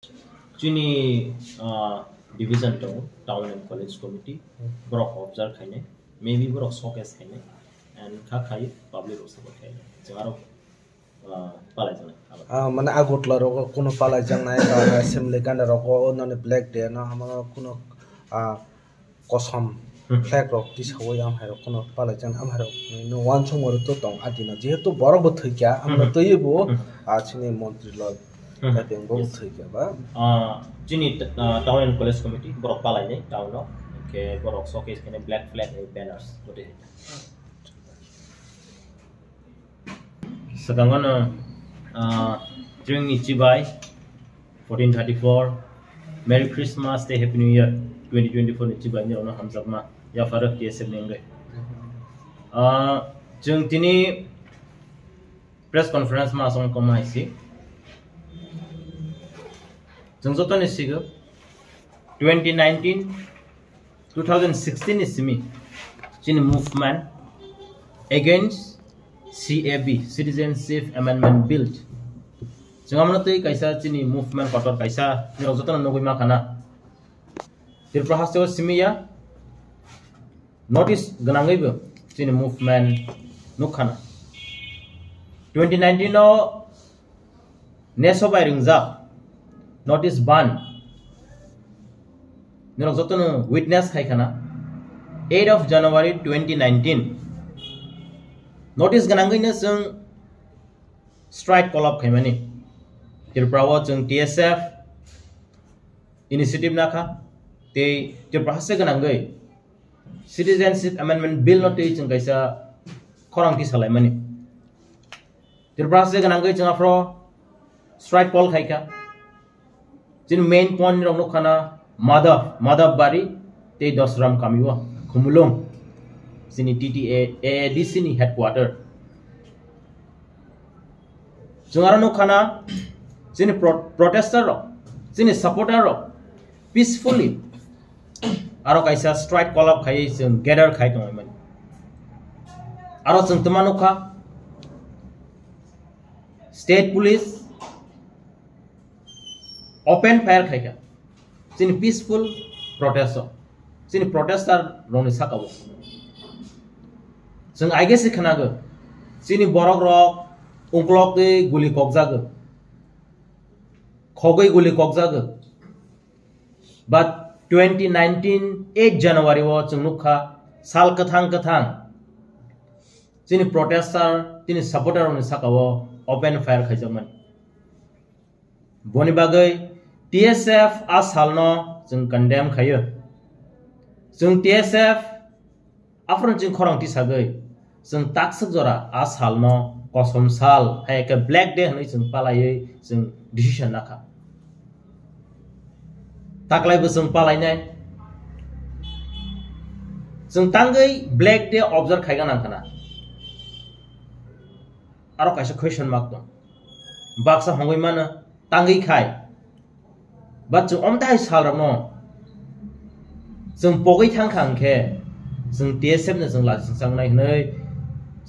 Chini division town and college committee borok observe khaine maybe borok showcase khaine and kha khai public also khaine jaro palai jana মানে Agartala rock কোনো পালা জাংনাই assembly গান্ডা rock অননে black day না আমার কোনো কসম flag rock টি সাওই আম high rock কোনো পালা জাং আম হাই রক নো ওয়ান সমর তো তং আদিনা যেহেতু বড় বথইকা আমরা তৈবো আছিনি মন্ত্রী লয় তাতেং বড় বথইকা বা chini town and college committee borok palai nei town no ke borok showcase khaine black flag banners bote sekangan during Ichibai 1434 Merry Christmas Day Happy New Year 2024 Ichibai ni ono hamjabma ya farak TSM nengai jung tini press conference ma song komai si jung joton isigo 2019 2016 isimi chini movement against CAB Citizenship Amendment Bill jangamna tei kaisa chini movement kotor kaisa nirok jotona nogoi ma khana tirpra hasto simiya notice ganangai bo chini movement nukhana 2019 no neso bai ringja notice ban nirok jotona witness khai khana 8 of January 2019 notice ganangai na jung strike call up khaimani tirprawo jung TSF initiative nakha te tirprahase ganangai citizenship amendment bill no te jung kaisa khorangti salaimani tirprahase ganangai jung afro strike call khaika jin main point rok no khana madhav bari te dosram kamiwa khumulong sini TTA AADC ni headquarter jungara no khana sini protester ro sini supporter ro peacefully aro kaisa strike call up khai jung gather khai tong man aro jung tmanu kha state police open fire khai ka sini peaceful protester sini protester roni sakabo जों आइगे से खनागो सिनि बरक रक उंक्लक दे गुली ककजागो खगै गुली ककजागो but 2019 8 January wo जों नुखा साल कथां सिनि प्रोटेस्टर तिनि सपोर्टर नि साकावो ओपन फायर खाइजमन बनि बागै TSF आ सालनो जों कन्डेम खायो जों TSF आफ्रन जों खरंथि सागै जों ताकसक जरा आ सालनो कसम साल हाय के ब्लैक डे हनै जों पालायै जों डिसिजन नाखा ताकलायबो जों पालायनाय जों तांगै ब्लैक डे ऑब्जर्व खायगा नांखाना आरो कायसे क्वेश्चन मार्क दं बाक्सा हंगै मानो तांगै खाय बा जों अमदाय सालरनो जों पगै थांखांखे जों TSF ने जों लाजिंसांनाय हनै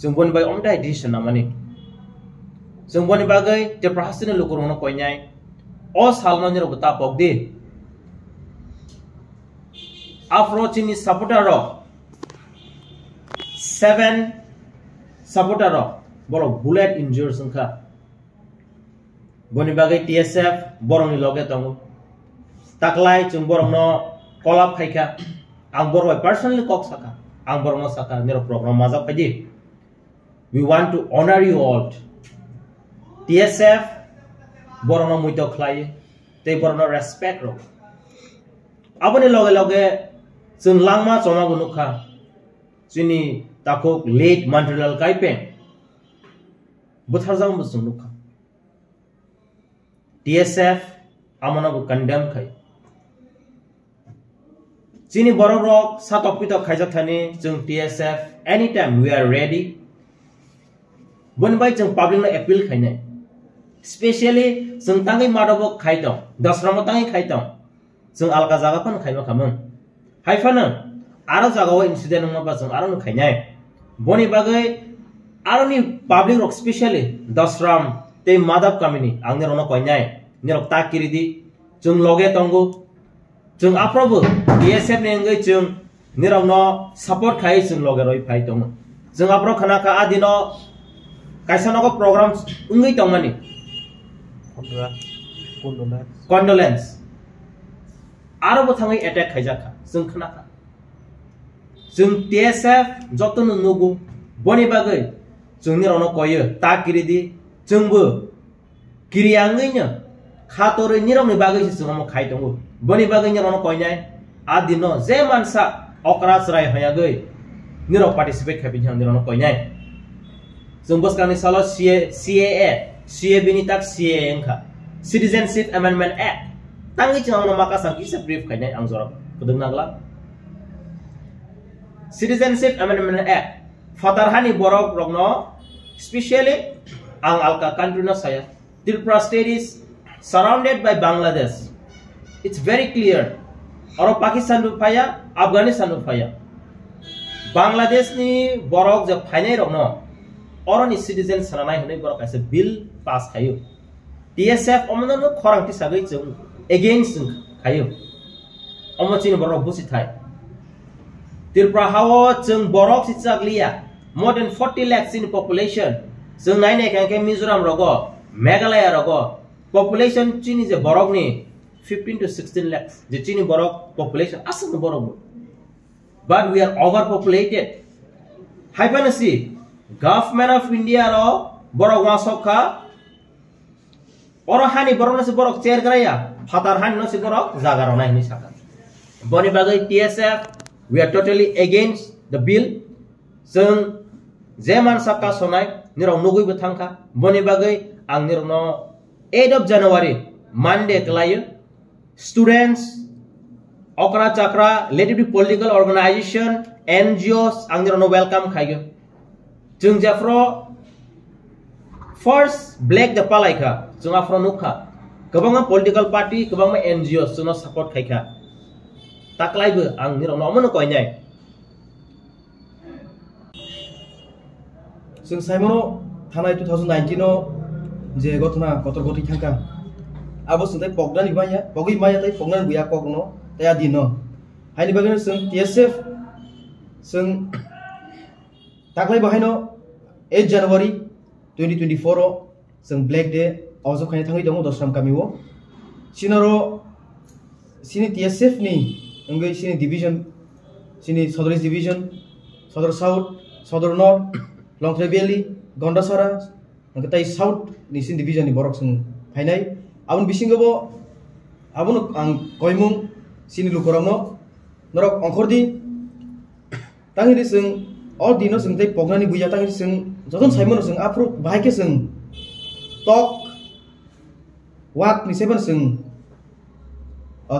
जों बनि बाय अमदाय डिसिजन नामानि जों बनि बागै ते प्रहासने लोकरनो कयनाय अ सालनो निरो बता पगदि आफ्रोचिनि सपोर्टर 7 सपोर्टर बरो बुलेट इंजुर संखा बनि बागै TSF बरंनि लगे दंगो ताकलाय जों बरंनो कल अप खायखा आं बरबाय पर्सनली कक साका आं बरंनो साका निरो प्रग्राम माजा फायदि we want to honor you all TSF बरंनो मुइतो खलाय ते बरंनो रेस्पेक्ट रो आबनि लगे लगे जों लांमा जमा गुनुखा जोंनि ताको लेट मन्ट्रियल काइपे बुथारजां बुसुं नुखा TSF आमनाबो कन्डेम खाय जोंनि बर' रक सातपित खायजाथानि जों TSF any time we are ready बनबाय जों पब्लिक नो अपील खायनाय स्पेशली जों तांगै मादबो खायदं दसरामो तांगै खायदं जों अलगा जागा फन खायबा खामोन हायफानो आरो जागाव इन्सिडेंट नङाबा जों आरो खायनाय बनि बागै आरोनि पब्लिक रक स्पेशली दसराम ते माधव कामिनी आंनि रनो कयनाय निरक ताकिरिदि जों लगे तंगो जों आफ्रोबो BSF नि अंगै जों निरावनो सपोर्ट खायो जों लगे रय फाइ दङ जों आफ्रो खानाका आदिनो कायसानगो प्रोग्राम उंगै दंमानि condolence आरोबो थाङै अटैक खायजाखा जों खानाका जों TSF जतन नुगु बनि बागै जों निरावनो कयो ता किरिदि जोंबो किरियांगैनो खातोरै निरावनि बागै जों खाइ दङ बनि बागै निरावनो कयनाय आदिनो जे मानसा अकरा सराय हयागै निराव पार्टिसिपेट खाबिन निरावनो कयनाय जों बसकानि सालो CAA बिनि ताक CAA एंखा Citizenship Amendment Act tangi changno makasa kisa brief खायनाय आं जरा गदों Nagla Citizenship Amendment Act fatarhani borok rogno especially ang alka country no saya Tripura state is surrounded by Bangladesh. It's very clear. Oro Pakistan nu phaya, Afghanistan nu phaya. Bangladesh ni borok je phainai rogno oro ni citizen sananai hunai borok kaise bill pass khayo. TSF omno no khorangti sagai chung against khayo. Omachini borok busi thai. Tripura hawo chung borok si chakliya more than 40 lakhs in population. Chung nai nei kangke Mizoram rogo Meghalaya rogo population chini je borok ni 15 to 16 lakhs je chini borok population asam borok but we are overpopulated hypanasi government of India ro borok wasokha oro hani borok nasi borok chair graya fatar hani nasi borok jagar nai ni saka boni bagai TSF we are totally against the bill जों जेमान साका sonai nirong nugui betangka boni bagai ang nirno 8 of January Monday kelayu students okra chakra let it be political organization NGOs ang nirno welcome khayo jung jafro first black the palaika jung afro nukha kabang political party kabang NGOs jung support khaika taklaibo ang nirno amono koinai जों साइमनो थानाय 2019 no जे गथना गतर गति थांका आबो संथाय पगनानि बाया पगै माया थाय पगनानि बुया कगनो तया दिनो हायनि बागैनो जों TSF जों ताकलाय बाहायनो 8 January 2024 जों ब्लैक डे अजो खाय थाङै दङ दसराम गामियाव सिनारो सिनि TSF नि अंगै सिनि डिवीजन सिनि सदर डिवीजन सदर साउथ सदर north Longtray Valley, Gondasara, and the South, the division in Borokson, Hainai, Avon Bishingabo, Avon and Koimung, Sinilukorano, Norok Onkordi, Tangirism, all dinos and take Pogani Buyatangism, Joton Simonson, Apro, Bikesson, Talk, Wak Nisevenson,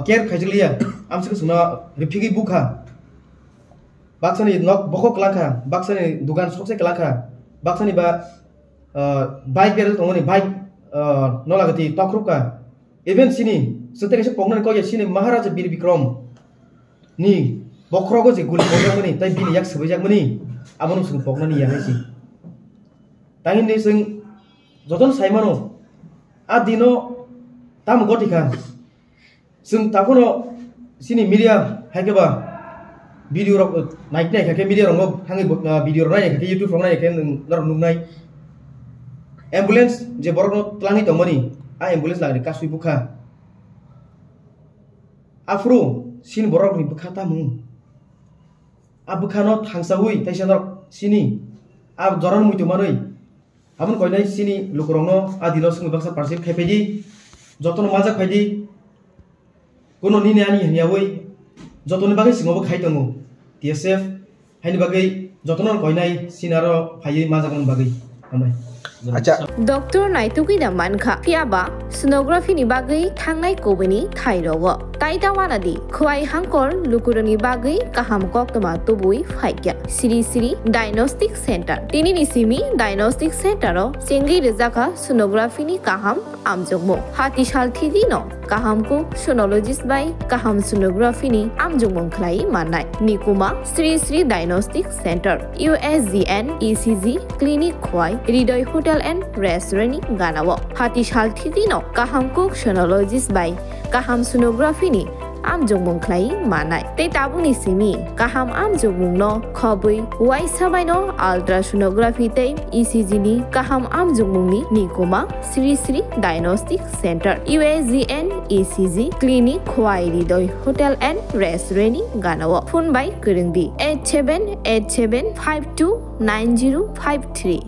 Care Kajulia, Amsuna, Ripigi Buka. Baksani nok bokok laka, baksani dugan sokse laka, baksani ba bike beral tongoni bike nolagati tokruka. Even sini, setelah sepongnan kau ya sini Maharaja Bir Bikram ni bokrogo je guli bokrogo mani, tapi bini yak sebejak mani, abonu sung pongnan ni yang isi. Tangin ni sung joton saimano, adino tam gotika, sung takono sini media hekeba. Video rok naik naik kayak media rong hangi video rong naik kayak YouTube rong naik kayak nor nungai ambulance je borok no telangi tomoni a ambulance lagi kasui buka afro sin borok ni buka tamu a buka no tangsahui taisen rok sini a joran muitu manoi abun koi nai sini lukurong no a dino sung baksa parsip khepedi jotono majak khaidi kono nini ani hniawoi jotono bagai singobo khai tongo TSF haini bagai jotono koinai sinaro phai majakon bagai amai acha Dr. Naituki da manka fiaba sonography ni bagai thangnai kobani thairogo taitawana di khwai hangkor lukuroni bagai kaham kok toma tubui phaikya siri diagnostic center tini ni simi diagnostic center ro singi rezaka sonography ni kaham amjogmo hati sal thidi no kaham ko sonologist by kaham sonography ni amjung mongklai manai nikuma Sri Diagnostic Center USGN ECG Clinic khwai Hridoy Hotel and Restaurant ni ganawo hati sal thiti no kaham ko sonologist by kaham sonography ni amjung mongklai manai te tabuni simi kaham amjung mungno khobui wai sabai no ultrasonography te ECG ni kaham amjung mungni nikoma Sri Diagnostic Center USGN ECG Clinic khwai Hridoy Hotel and Restaurant ni ganawo phone by kurungdi 8787529053